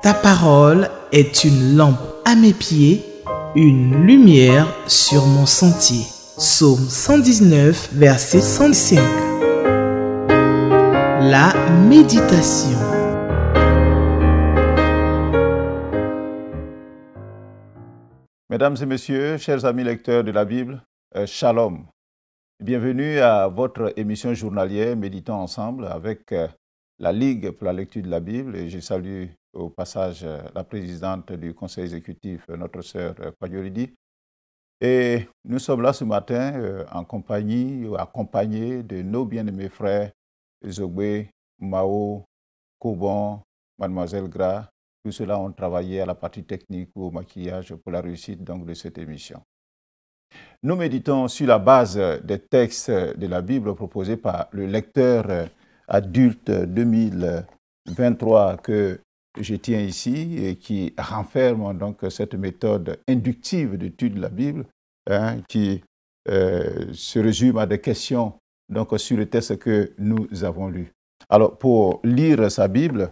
Ta parole est une lampe à mes pieds, une lumière sur mon sentier. Psaume 119, verset 105. La méditation. Mesdames et messieurs, chers amis lecteurs de la Bible, Shalom. Bienvenue à votre émission journalière Méditons ensemble avec la Ligue pour la lecture de la Bible. Et je salue au passage la présidente du conseil exécutif, notre sœur Payoridi. Et nous sommes là ce matin en compagnie ou accompagnés de nos bien-aimés frères Zogbe, Mao, Kobon, Mademoiselle Gras. Tout cela ont travaillé à la partie technique ou au maquillage pour la réussite donc, de cette émission. Nous méditons sur la base des textes de la Bible proposés par le lecteur adulte 2023 que je tiens ici et qui renferme donc cette méthode inductive d'étude de la Bible qui se résume à des questions donc, sur le texte que nous avons lu. Alors, pour lire sa Bible,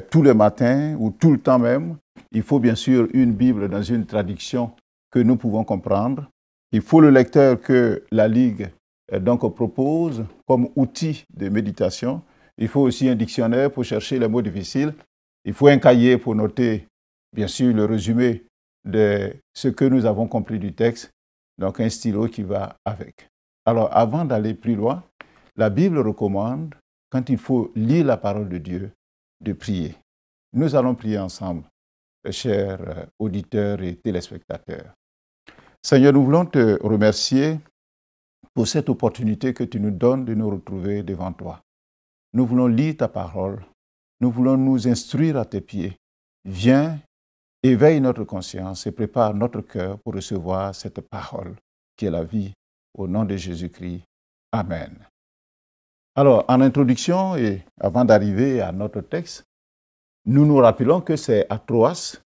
tous les matins ou tout le temps même, il faut bien sûr une Bible dans une traduction que nous pouvons comprendre. Il faut le lecteur que la Ligue donc propose comme outil de méditation. Il faut aussi un dictionnaire pour chercher les mots difficiles. Il faut un cahier pour noter, bien sûr, le résumé de ce que nous avons compris du texte, donc un stylo qui va avec. Alors, avant d'aller plus loin, la Bible recommande, quand il faut lire la parole de Dieu, de prier. Nous allons prier ensemble, chers auditeurs et téléspectateurs. Seigneur, nous voulons te remercier pour cette opportunité que tu nous donnes de nous retrouver devant toi. Nous voulons lire ta parole. Nous voulons nous instruire à tes pieds. Viens, éveille notre conscience et prépare notre cœur pour recevoir cette parole qui est la vie. Au nom de Jésus-Christ. Amen. Alors, en introduction et avant d'arriver à notre texte, nous nous rappelons que c'est à Troas,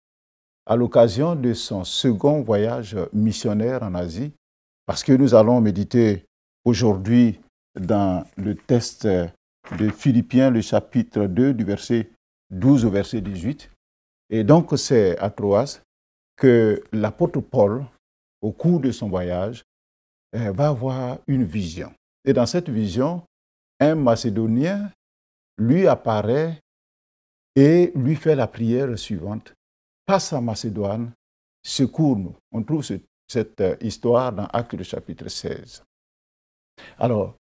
à l'occasion de son second voyage missionnaire en Asie, parce que nous allons méditer aujourd'hui dans le texte de Philippiens, le chapitre 2, du verset 12 au verset 18. Et donc, c'est à Troas que l'apôtre Paul, au cours de son voyage, va avoir une vision. Et dans cette vision, un Macédonien lui apparaît et lui fait la prière suivante. Passe à Macédoine, secours-nous. On trouve cette histoire dans Actes chapitre 16. Alors,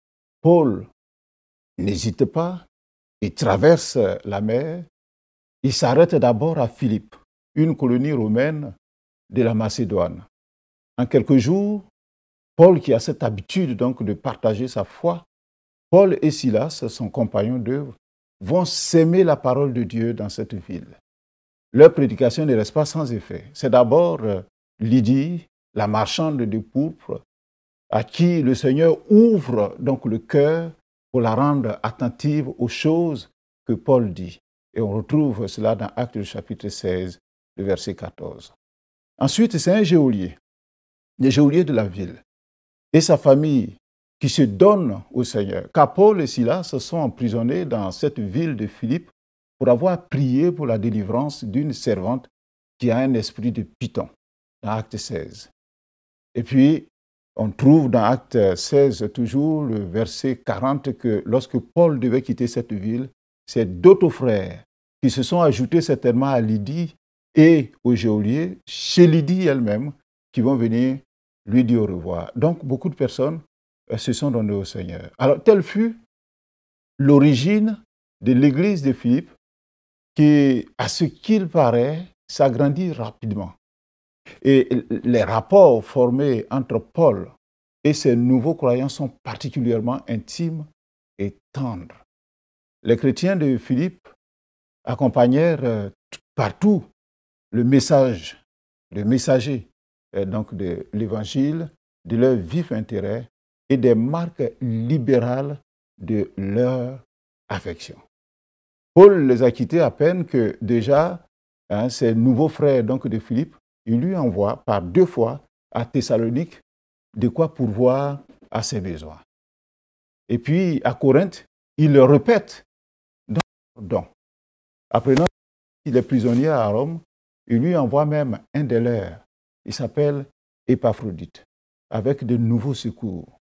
Paul n'hésite pas, il traverse la mer, il s'arrête d'abord à Philippe, une colonie romaine de la Macédoine. En quelques jours, Paul, qui a cette habitude donc de partager sa foi, Paul et Silas, son compagnon d'œuvre, vont s'aimer la parole de Dieu dans cette ville. Leur prédication ne reste pas sans effet. C'est d'abord Lydie, la marchande de pourpre, à qui le Seigneur ouvre donc le cœur pour la rendre attentive aux choses que Paul dit. Et on retrouve cela dans Actes chapitre 16, le verset 14. Ensuite, c'est un geôlier, le geôlier de la ville, et sa famille qui se donnent au Seigneur. Car Paul et Silas se sont emprisonnés dans cette ville de Philippe pour avoir prié pour la délivrance d'une servante qui a un esprit de python, dans Acte 16. Et puis, on trouve dans Acte 16 toujours le verset 40 que lorsque Paul devait quitter cette ville, c'est d'autres frères qui se sont ajoutés certainement à Lydie et au geôlier, chez Lydie elle-même, qui vont venir lui dire au revoir. Donc, beaucoup de personnes se sont données au Seigneur. Alors, telle fut l'origine de l'église de Philippe qui, à ce qu'il paraît, s'agrandit rapidement. Et les rapports formés entre Paul et ses nouveaux croyants sont particulièrement intimes et tendres. Les chrétiens de Philippe accompagnèrent partout le messager donc de l'évangile, de leur vif intérêt et des marques libérales de leur affection. Paul les a quittés à peine que déjà, ses nouveaux frères donc de Philippe, il lui envoie par 2 fois à Thessalonique de quoi pourvoir à ses besoins. Et puis à Corinthe, il le répète dans don. Apprenant il est prisonnier à Rome, il lui envoie même un des leurs. Il s'appelle Épaphrodite, avec de nouveaux secours.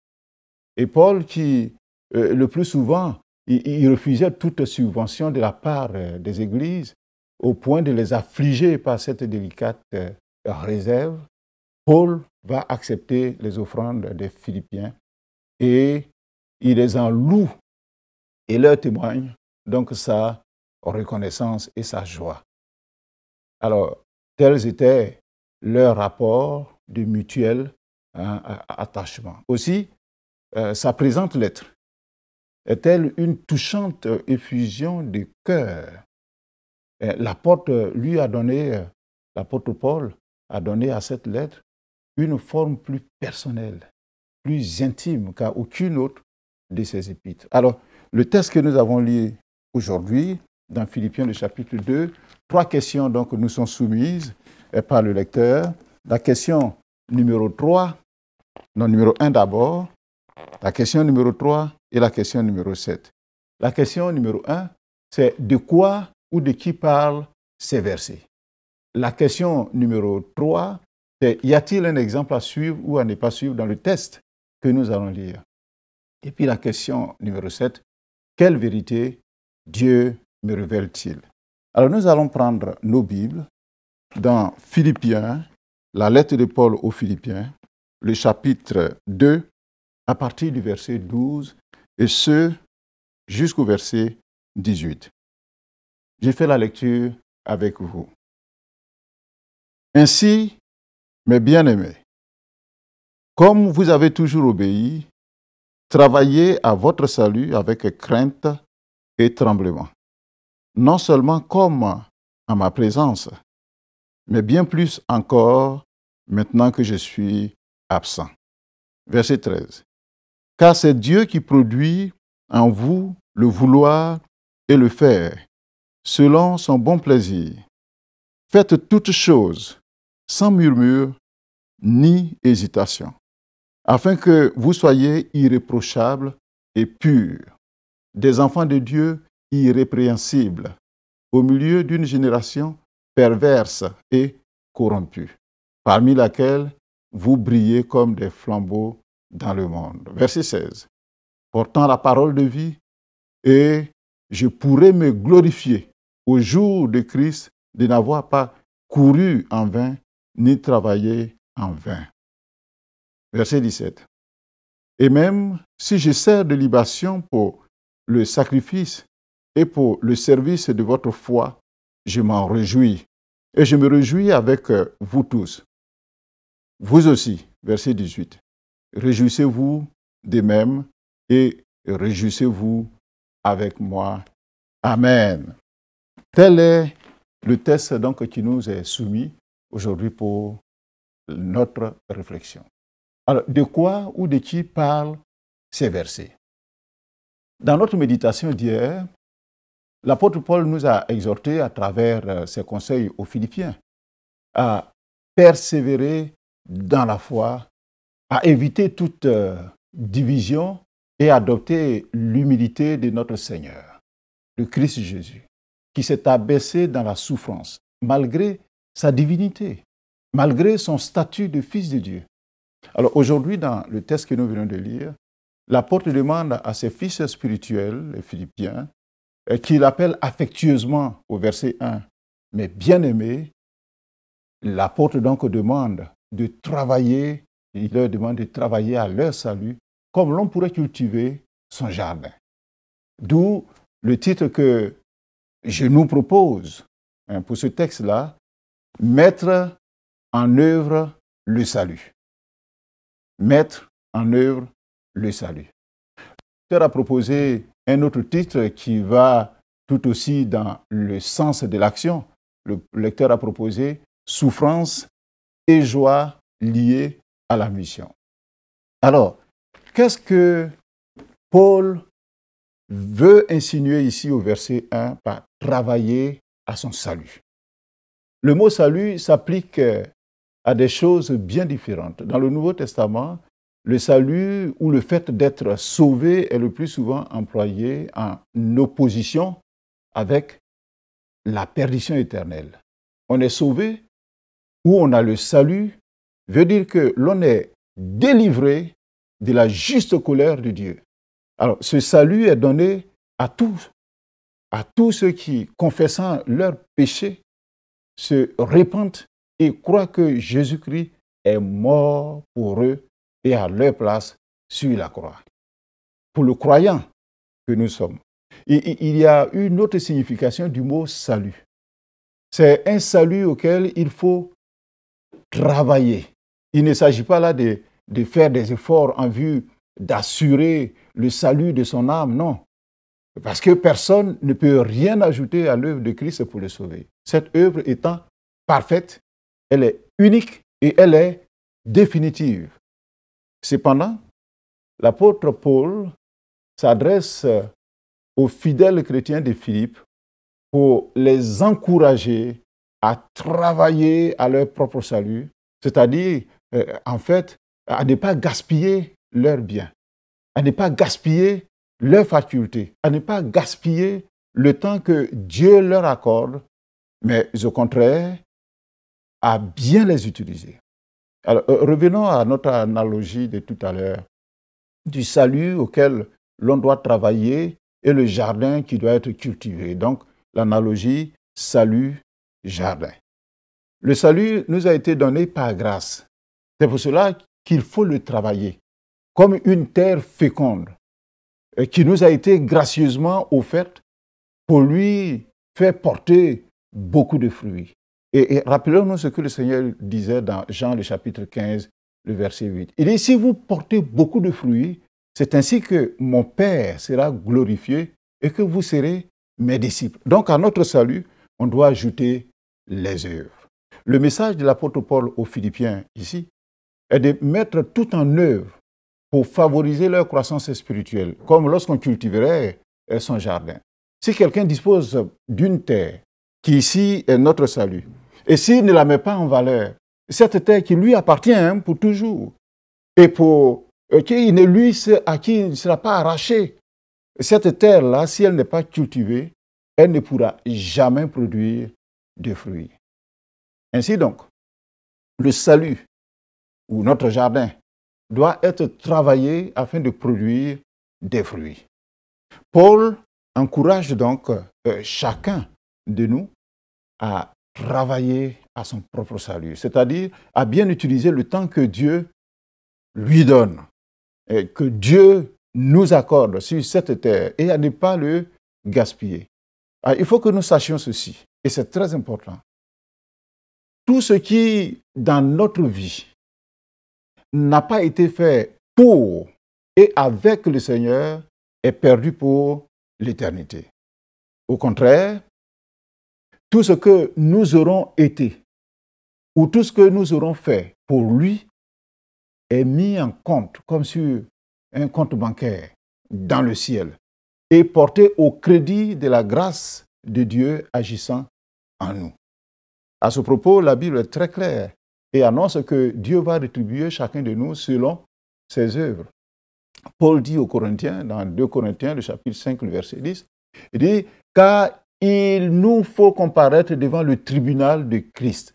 Et Paul, qui le plus souvent, il refusait toute subvention de la part des églises, au point de les affliger par cette délicate réserve, Paul va accepter les offrandes des Philippiens et il les en loue et leur témoigne donc sa reconnaissance et sa joie. Alors, tels étaient leurs rapports de mutuel attachement. Aussi, sa présente lettre est-elle une touchante effusion de cœur. L'apôtre Paul a donné à cette lettre une forme plus personnelle, plus intime qu'à aucune autre de ses épîtres. Alors, le texte que nous avons lu aujourd'hui, dans Philippiens, le chapitre 2, 3 questions donc nous sont soumises par le lecteur. La question numéro 1 d'abord, la question numéro 3 et la question numéro 7. La question numéro 1, c'est de quoi ou de qui parlent ces versets. La question numéro 3, c'est y a-t-il un exemple à suivre ou à ne pas suivre dans le texte que nous allons lire. Et puis la question numéro 7, quelle vérité Dieu me révèle-t-il? Alors nous allons prendre nos Bibles dans Philippiens, la lettre de Paul aux Philippiens, le chapitre 2, à partir du verset 12, et ce, jusqu'au verset 18. J'ai fait la lecture avec vous. Ainsi, mes bien-aimés, comme vous avez toujours obéi, travaillez à votre salut avec crainte et tremblement, non seulement comme en ma présence, mais bien plus encore maintenant que je suis absent. Verset 13. Car c'est Dieu qui produit en vous le vouloir et le faire, selon son bon plaisir. Faites toutes choses sans murmure ni hésitation, afin que vous soyez irréprochables et purs, des enfants de Dieu irrépréhensibles, au milieu d'une génération perverse et corrompue, parmi laquelle vous brillez comme des flambeaux dans le monde. Verset 16. Portant la parole de vie, et je pourrai me glorifier au jour de Christ de n'avoir pas couru en vain, ni travaillé en vain. Verset 17. Et même si je sers de libation pour le sacrifice et pour le service de votre foi, je m'en réjouis. Et je me réjouis avec vous tous. Vous aussi, verset 18. Réjouissez-vous de même et réjouissez-vous avec moi. Amen. Tel est le texte donc qui nous est soumis aujourd'hui pour notre réflexion. Alors, de quoi ou de qui parlent ces versets? Dans notre méditation d'hier, l'apôtre Paul nous a exhortés à travers ses conseils aux Philippiens à persévérer dans la foi, à éviter toute division et à adopter l'humilité de notre Seigneur, le Christ Jésus, qui s'est abaissé dans la souffrance, malgré sa divinité, malgré son statut de fils de Dieu. Alors aujourd'hui, dans le texte que nous venons de lire, l'apôtre demande à ses fils spirituels, les Philippiens, qu'il appelle affectueusement au verset 1, mais bien-aimés, l'apôtre donc demande de travailler, il leur demande de travailler à leur salut, comme l'on pourrait cultiver son jardin. D'où le titre que je nous propose pour ce texte-là, mettre en œuvre le salut. Mettre en œuvre le salut. Le lecteur a proposé un autre titre qui va tout aussi dans le sens de l'action. Le lecteur a proposé souffrance et joie liées à la mission. Alors, qu'est-ce que Paul veut insinuer ici au verset 1 par travailler à son salut? Le mot salut s'applique à des choses bien différentes. Dans le Nouveau Testament, le salut ou le fait d'être sauvé est le plus souvent employé en opposition avec la perdition éternelle. On est sauvé ou on a le salut, veut dire que l'on est délivré de la juste colère de Dieu. Alors, ce salut est donné à tous ceux qui, confessant leurs péchés, se répandent et croient que Jésus-Christ est mort pour eux et à leur place sur la croix. Pour le croyant que nous sommes. Il y a une autre signification du mot salut. C'est un salut auquel il faut travailler. Il ne s'agit pas là de faire des efforts en vue d'assurer le salut de son âme, non. Parce que personne ne peut rien ajouter à l'œuvre de Christ pour le sauver. Cette œuvre étant parfaite, elle est unique et elle est définitive. Cependant, l'apôtre Paul s'adresse aux fidèles chrétiens de Philippe pour les encourager à travailler à leur propre salut, c'est-à-dire, en fait, à ne pas gaspiller leurs biens, à ne pas gaspiller leurs facultés, à ne pas gaspiller le temps que Dieu leur accorde, mais au contraire, à bien les utiliser. Alors, revenons à notre analogie de tout à l'heure, du salut auquel l'on doit travailler et le jardin qui doit être cultivé. Donc, l'analogie salut-jardin. Le salut nous a été donné par grâce. C'est pour cela qu'il faut le travailler, comme une terre féconde, qui nous a été gracieusement offerte pour lui faire porter beaucoup de fruits. Et rappelons-nous ce que le Seigneur disait dans Jean le chapitre 15, le verset 8. Il dit, si vous portez beaucoup de fruits, c'est ainsi que mon Père sera glorifié et que vous serez mes disciples. Donc, à notre salut, on doit ajouter les œuvres. Le message de l'apôtre Paul aux Philippiens ici est de mettre tout en œuvre pour favoriser leur croissance spirituelle, comme lorsqu'on cultiverait son jardin. Si quelqu'un dispose d'une terre qui ici est notre salut, et s'il ne la met pas en valeur, cette terre qui lui appartient pour toujours, et pour qui ne lui, à qui il ne sera pas arraché, cette terre-là, si elle n'est pas cultivée, elle ne pourra jamais produire de fruits. Ainsi donc, le salut ou notre jardin doit être travaillé afin de produire des fruits. Paul encourage donc chacun de nous à travailler à son propre salut, c'est-à-dire à bien utiliser le temps que Dieu lui donne, et que Dieu nous accorde sur cette terre et à ne pas le gaspiller. Alors, il faut que nous sachions ceci, et c'est très important. Tout ce qui, dans notre vie, n'a pas été fait pour et avec le Seigneur est perdu pour l'éternité. Au contraire, tout ce que nous aurons été ou tout ce que nous aurons fait pour lui est mis en compte comme sur un compte bancaire dans le ciel et porté au crédit de la grâce de Dieu agissant en nous. À ce propos, la Bible est très claire et annonce que Dieu va rétribuer chacun de nous selon ses œuvres. Paul dit aux Corinthiens, dans 2 Corinthiens, le chapitre 5, le verset 10, il dit « Car il nous faut comparaître devant le tribunal de Christ. »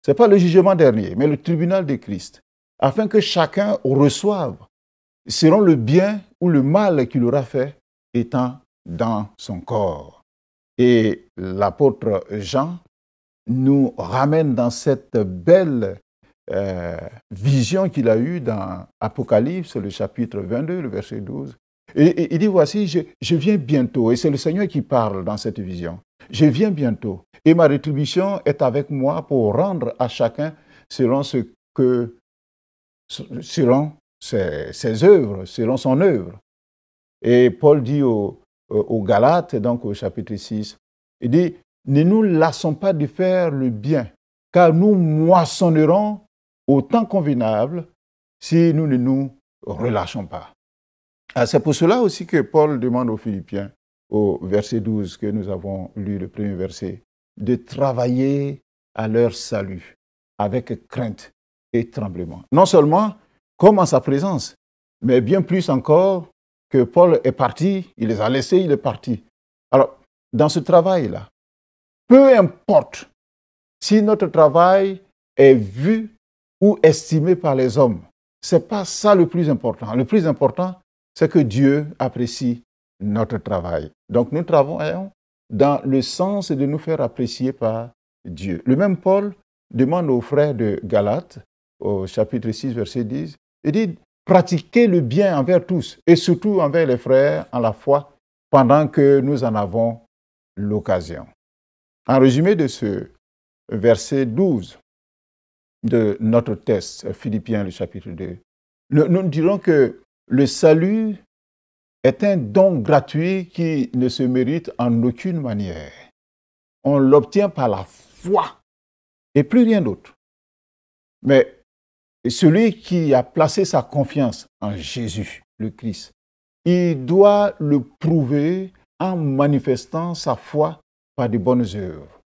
Ce n'est pas le jugement dernier, mais le tribunal de Christ, afin que chacun reçoive selon le bien ou le mal qu'il aura fait étant dans son corps. Et l'apôtre Jean nous ramène dans cette belle vision qu'il a eue dans Apocalypse, le chapitre 22, le verset 12. Et il dit, voici, je viens bientôt. Et c'est le Seigneur qui parle dans cette vision. Je viens bientôt. Et ma rétribution est avec moi pour rendre à chacun selon ses œuvres, selon son œuvre. Et Paul dit aux Galates, donc au chapitre 6, il dit, ne nous lassons pas de faire le bien, car nous moissonnerons au temps convenable si nous ne nous relâchons pas. C'est pour cela aussi que Paul demande aux Philippiens, au verset 12 que nous avons lu, le premier verset, de travailler à leur salut avec crainte et tremblement. Non seulement comme en sa présence, mais bien plus encore que Paul est parti, il les a laissés, il est parti. Alors, dans ce travail-là, peu importe si notre travail est vu ou estimé par les hommes. Ce n'est pas ça le plus important. Le plus important, c'est que Dieu apprécie notre travail. Donc nous travaillons dans le sens de nous faire apprécier par Dieu. Le même Paul demande aux frères de Galates, au chapitre 6, verset 10, il dit « Pratiquez le bien envers tous, et surtout envers les frères en la foi, pendant que nous en avons l'occasion. » En résumé de ce verset 12 de notre texte, Philippiens, le chapitre 2, nous dirons que le salut est un don gratuit qui ne se mérite en aucune manière. On l'obtient par la foi et plus rien d'autre. Mais celui qui a placé sa confiance en Jésus, le Christ, il doit le prouver en manifestant sa foi par de bonnes œuvres.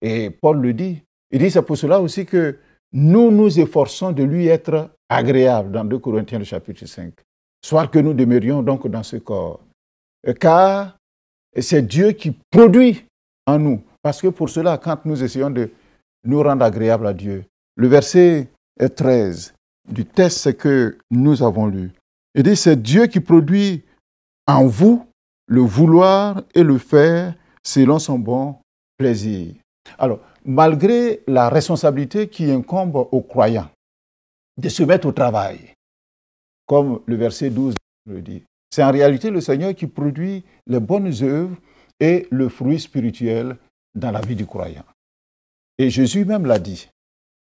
Et Paul le dit. Il dit, c'est pour cela aussi que nous nous efforçons de lui être agréable dans 2 Corinthiens, le chapitre 5. Soit que nous demeurions donc dans ce corps. Car c'est Dieu qui produit en nous. Parce que pour cela, quand nous essayons de nous rendre agréables à Dieu, le verset 13 du texte que nous avons lu, il dit, c'est Dieu qui produit en vous le vouloir et le faire selon son bon plaisir. Alors, malgré la responsabilité qui incombe aux croyants de se mettre au travail, comme le verset 12 le dit, c'est en réalité le Seigneur qui produit les bonnes œuvres et le fruit spirituel dans la vie du croyant. Et Jésus même l'a dit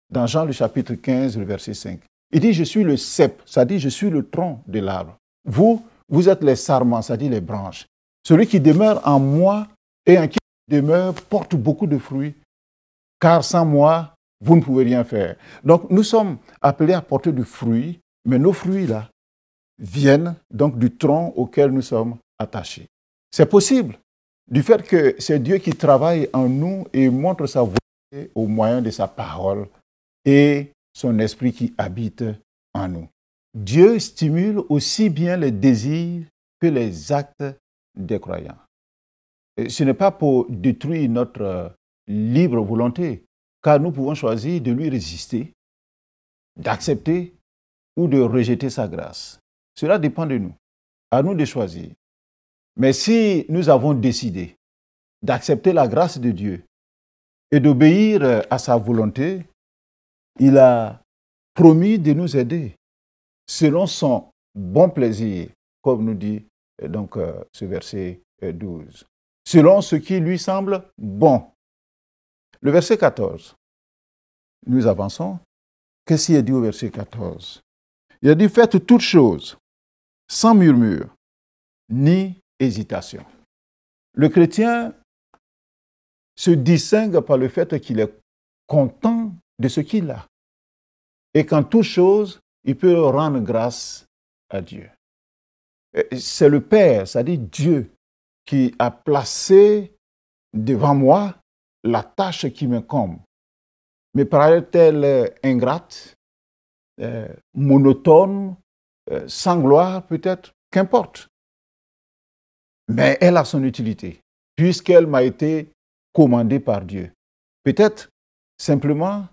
dans Jean le chapitre 15, le verset 5. Il dit, je suis le cep, ça dit, je suis le tronc de l'arbre. Vous êtes les sarments, ça dit les branches. Celui qui demeure en moi et en qui demeure porte beaucoup de fruits, car sans moi, vous ne pouvez rien faire. Donc, nous sommes appelés à porter du fruit, mais nos fruits, là, viennent donc du tronc auquel nous sommes attachés. C'est possible, du fait que c'est Dieu qui travaille en nous et montre sa volonté au moyen de sa parole et son esprit qui habite en nous. Dieu stimule aussi bien les désirs que les actes des croyants. Et ce n'est pas pour détruire notre libre volonté, car nous pouvons choisir de lui résister, d'accepter ou de rejeter sa grâce. Cela dépend de nous, à nous de choisir. Mais si nous avons décidé d'accepter la grâce de Dieu et d'obéir à sa volonté, il a promis de nous aider selon son bon plaisir, comme nous dit donc ce verset 12. Selon ce qui lui semble bon. Le verset 14, nous avançons. Qu'est-ce qu'il a dit au verset 14? Il a dit, faites toutes choses sans murmure ni hésitation. Le chrétien se distingue par le fait qu'il est content de ce qu'il a. Et qu'en toute chose, il peut rendre grâce à Dieu. C'est le Père, c'est-à-dire Dieu, qui a placé devant moi la tâche qui m'incombe. Me paraît-elle ingrate, monotone, sans gloire peut-être, qu'importe. Mais elle a son utilité, puisqu'elle m'a été commandée par Dieu. Peut-être simplement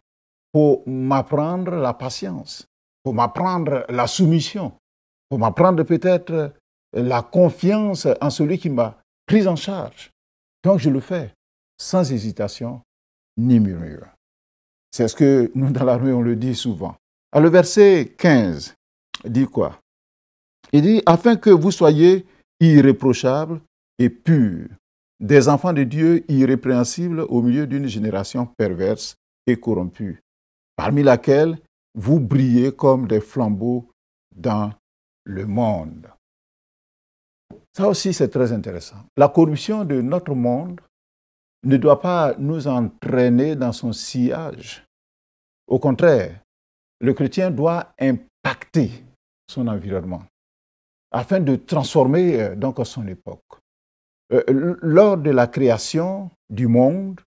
pour m'apprendre la patience, pour m'apprendre la soumission, pour m'apprendre peut-être la confiance en celui qui m'a pris en charge. Donc je le fais sans hésitation ni murmure. C'est ce que nous dans la rue on le dit souvent. Alors, le verset 15 dit quoi? Il dit, afin que vous soyez irréprochables et purs, des enfants de Dieu irrépréhensibles au milieu d'une génération perverse et corrompue, parmi laquelle vous brillez comme des flambeaux dans le monde. Ça aussi, c'est très intéressant. La corruption de notre monde ne doit pas nous entraîner dans son sillage. Au contraire, le chrétien doit impacter son environnement afin de transformer donc son époque. Lors de la création du monde,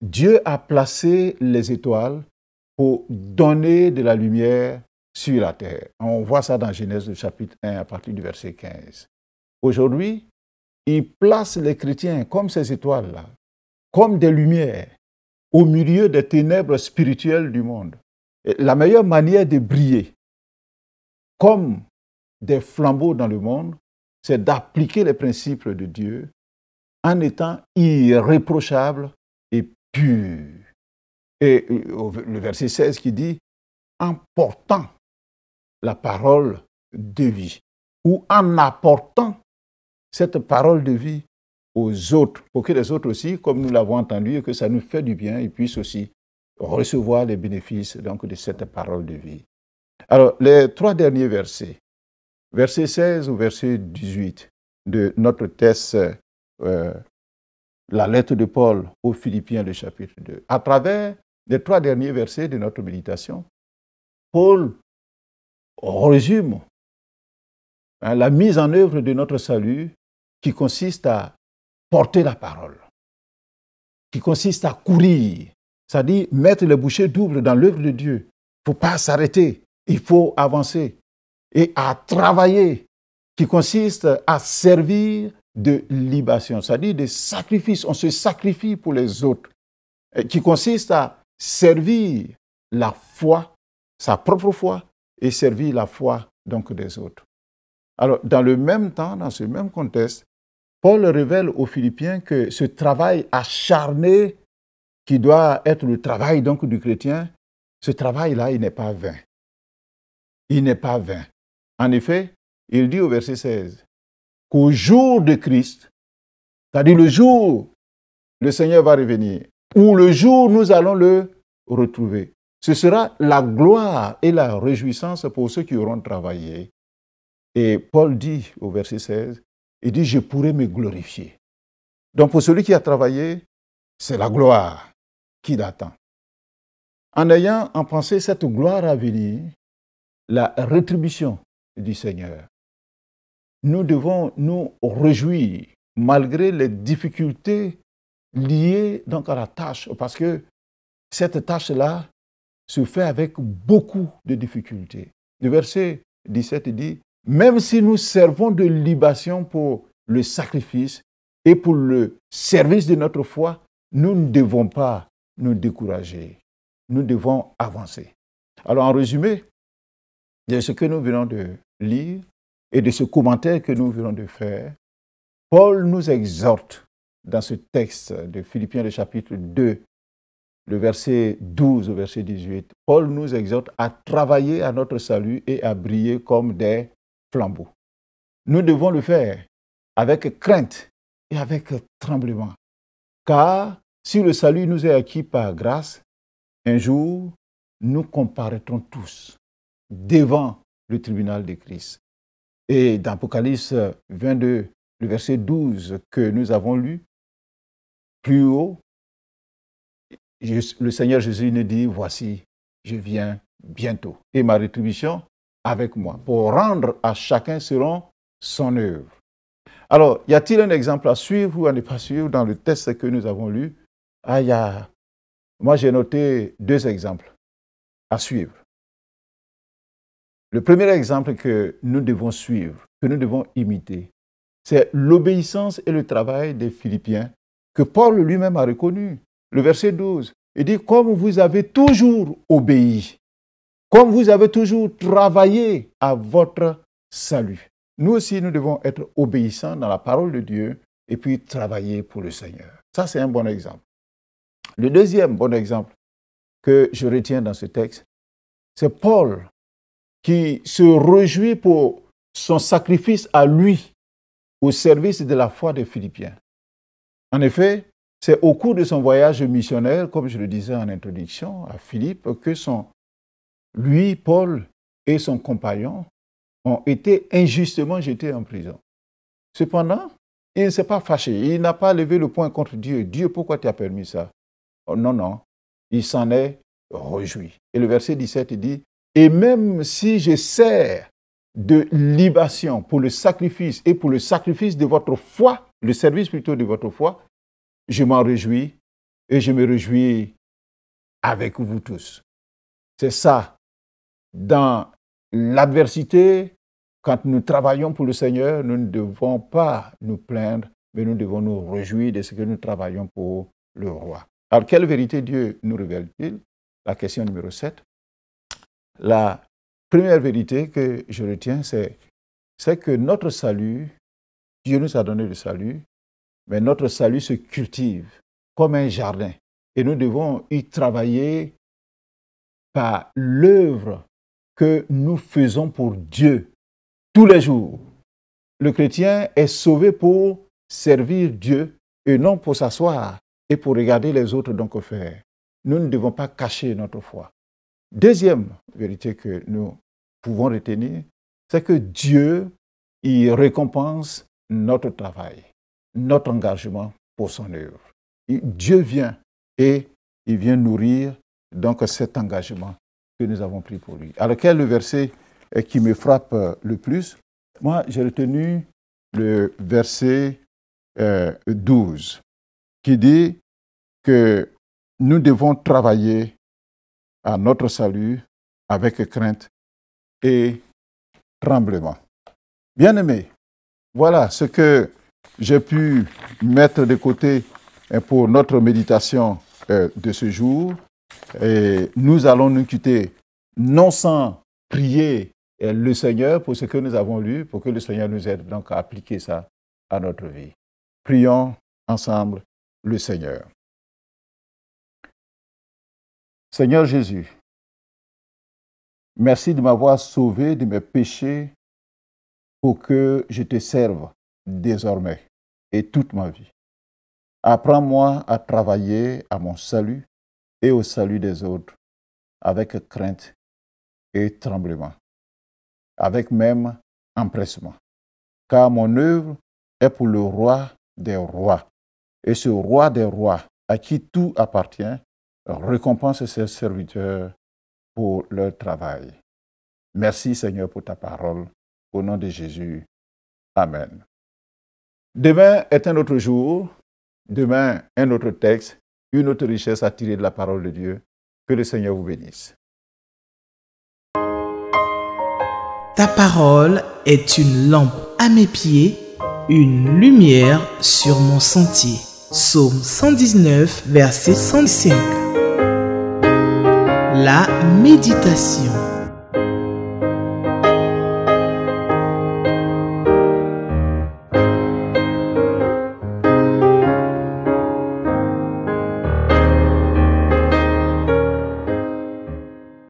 Dieu a placé les étoiles pour donner de la lumière sur la terre. On voit ça dans Genèse chapitre 1 à partir du verset 15. Aujourd'hui, il place les chrétiens comme ces étoiles-là comme des lumières au milieu des ténèbres spirituelles du monde. Et la meilleure manière de briller comme des flambeaux dans le monde, c'est d'appliquer les principes de Dieu en étant irréprochable et pur. Et le verset 16 qui dit « en portant la parole de vie » ou en apportant cette parole de vie aux autres, pour que les autres aussi, comme nous l'avons entendu, et que ça nous fait du bien, ils puissent aussi recevoir les bénéfices donc, de cette parole de vie. Alors, les 3 derniers versets, verset 16 ou verset 18 de notre texte, la lettre de Paul aux Philippiens, le chapitre 2. À travers les 3 derniers versets de notre méditation, Paul résume la mise en œuvre de notre salut qui consiste à porter la parole, qui consiste à courir, c'est-à-dire mettre les bouchées doubles dans l'œuvre de Dieu. Il ne faut pas s'arrêter, il faut avancer. Et à travailler, qui consiste à servir de libation, c'est-à-dire de sacrifice. On se sacrifie pour les autres, qui consiste à servir la foi, sa propre foi, et servir la foi donc des autres. Alors, dans le même temps, dans ce même contexte, Paul révèle aux Philippiens que ce travail acharné, qui doit être le travail donc du chrétien, ce travail-là, il n'est pas vain. Il n'est pas vain. En effet, il dit au verset 16 qu'au jour de Christ, c'est-à-dire le jour où le Seigneur va revenir, ou le jour où nous allons le retrouver, ce sera la gloire et la réjouissance pour ceux qui auront travaillé. Et Paul dit au verset 16, il dit « je pourrai me glorifier ». Donc pour celui qui a travaillé, c'est la gloire qui l'attend. En ayant en pensée cette gloire à venir, la rétribution du Seigneur, nous devons nous réjouir malgré les difficultés liées donc à la tâche, parce que cette tâche-là se fait avec beaucoup de difficultés. Le verset 17 dit « même si nous servons de libation pour le sacrifice et pour le service de notre foi, nous ne devons pas nous décourager. Nous devons avancer. » Alors en résumé, de ce que nous venons de lire et de ce commentaire que nous venons de faire, Paul nous exhorte dans ce texte de Philippiens, le chapitre 2, le verset 12 au verset 18, Paul nous exhorte à travailler à notre salut et à briller comme des flambeaux. Nous devons le faire avec crainte et avec tremblement. Car si le salut nous est acquis par grâce, un jour, nous comparaîtrons tous devant le tribunal de Christ. Et dans Apocalypse 22, le verset 12 que nous avons lu, plus haut, le Seigneur Jésus nous dit, voici, je viens bientôt. Et ma rétribution avec moi, pour rendre à chacun selon son œuvre. Alors, y a-t-il un exemple à suivre ou à ne pas suivre dans le texte que nous avons lu? Moi, j'ai noté 2 exemples à suivre. Le premier exemple que nous devons suivre, que nous devons imiter, c'est l'obéissance et le travail des Philippiens que Paul lui-même a reconnu. Le verset 12, il dit « Comme vous avez toujours obéi, comme vous avez toujours travaillé à votre salut. » Nous aussi, nous devons être obéissants dans la parole de Dieu et puis travailler pour le Seigneur. Ça, c'est un bon exemple. Le deuxième bon exemple que je retiens dans ce texte, c'est Paul qui se réjouit pour son sacrifice à lui au service de la foi des Philippiens. En effet, c'est au cours de son voyage missionnaire, comme je le disais en introduction, à Philippe, que lui, Paul et son compagnon ont été injustement jetés en prison. Cependant, il ne s'est pas fâché, il n'a pas levé le poing contre Dieu. Dieu, pourquoi tu as permis ça? Oh, non, non, il s'en est réjoui. Et le verset 17 dit, « Et même si je sers de libation pour le sacrifice et pour le sacrifice de votre foi, le service plutôt de votre foi, je m'en réjouis et je me réjouis avec vous tous. » C'est ça. Dans l'adversité, quand nous travaillons pour le Seigneur, nous ne devons pas nous plaindre, mais nous devons nous réjouir de ce que nous travaillons pour le roi. Alors, quelle vérité Dieu nous révèle-t-il? La question numéro 7. La première vérité que je retiens, c'est que notre salut, Dieu nous a donné le salut, mais notre salut se cultive comme un jardin. Et nous devons y travailler par l'œuvre que nous faisons pour Dieu tous les jours. Le chrétien est sauvé pour servir Dieu et non pour s'asseoir et pour regarder les autres donc faire. Nous ne devons pas cacher notre foi. Deuxième vérité que nous pouvons retenir, c'est que Dieu y récompense notre travail, notre engagement pour son œuvre. Dieu vient et il vient nourrir donc cet engagement que nous avons pris pour lui. Alors quel est le verset qui me frappe le plus? Moi, j'ai retenu le verset 12 qui dit que nous devons travailler à notre salut avec crainte et tremblement. Bien-aimés, voilà ce que j'ai pu mettre de côté pour notre méditation de ce jour. Et nous allons nous quitter non sans prier le Seigneur pour ce que nous avons lu, pour que le Seigneur nous aide donc à appliquer ça à notre vie. Prions ensemble le Seigneur. Seigneur Jésus, merci de m'avoir sauvé de mes péchés pour que je te serve désormais et toute ma vie. Apprends-moi à travailler à mon salut et au salut des autres avec crainte et tremblement, avec même empressement, car mon œuvre est pour le roi des rois. Et ce roi des rois, à qui tout appartient, récompense ses serviteurs pour leur travail. Merci Seigneur pour ta parole. Au nom de Jésus. Amen. Demain est un autre jour. Demain, un autre texte, une autre richesse à tirer de la parole de Dieu. Que le Seigneur vous bénisse. Ta parole est une lampe à mes pieds, une lumière sur mon sentier. Psaume 119, verset 105. La méditation.